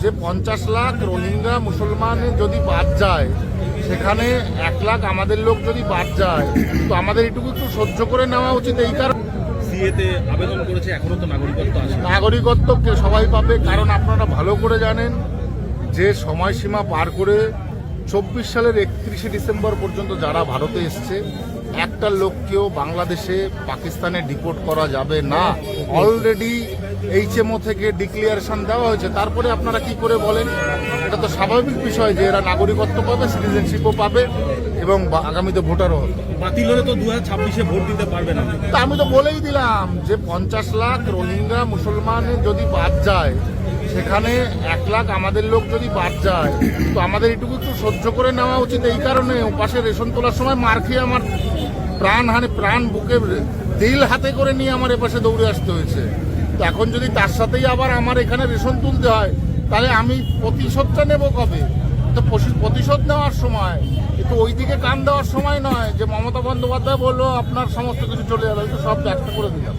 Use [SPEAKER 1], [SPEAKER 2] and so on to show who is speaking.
[SPEAKER 1] যে 50 লাখ রোহিঙ্গা মুসলমান যদি বাদ যায়, সেখানে 1 লাখ আমাদের লোক যদি বাদ যায়, তো আমাদের এটুকু একটু সহ্য করে নেওয়া উচিত। এই কারণে
[SPEAKER 2] সিএতে আবেদন করেছে, এখনো তো নাগরিকত্ব আসে।
[SPEAKER 1] নাগরিকত্ব সবাই পাবে, কারণ আপনারা ভালো করে জানেন যে সময়সীমা পার করে 24 সালের 31শে ডিসেম্বর পর্যন্ত যারা ভারতে এসছে, একটা লোককেও বাংলাদেশে পাকিস্তানে ডিপোর্ট করা যাবে না। অলরেডি HMO থেকে ডিক্লিয়ারেশন দেওয়া হয়েছে। তারপরে আপনারা কি করে বলেন? এটা তো স্বাভাবিক বিষয় যে এরা নাগরিকত্ব পাবে, সিটিজেনশিপও পাবে এবং আগামীতে ভোটারও হবে।
[SPEAKER 2] বাতিল হলে তো 2026-এ ভোট দিতে পারবে না।
[SPEAKER 1] তা আমি তো বলেই দিলাম যে 50 লাখ রোহিঙ্গা মুসলমান যদি বাদ যায়, সেখানে 1 লাখ আমাদের লোক যদি বাদ যায়, তো আমাদের এটুকু একটু সহ্য করে নেওয়া উচিত। এই কারণে ওপাশে রেশন তোলার সময় মার খেয়ে আমার প্রাণ বুকে দিল হাতে করে নিয়ে আমার এপাশে দৌড়ে আসতে হয়েছে। তো এখন যদি তার সাথেই আবার আমার এখানে রেশন তুলতে হয়, তাহলে আমি প্রতিশোধটা নেব কবে? তো প্রতিশোধ নেওয়ার সময়, কিন্তু ওইদিকে কান দেওয়ার সময় নয় যে মমতা বন্দ্যোপাধ্যায় বললো আপনার সমস্ত কিছু চলে যাবে, তো সব ব্যাখ্যা করে দিলাম।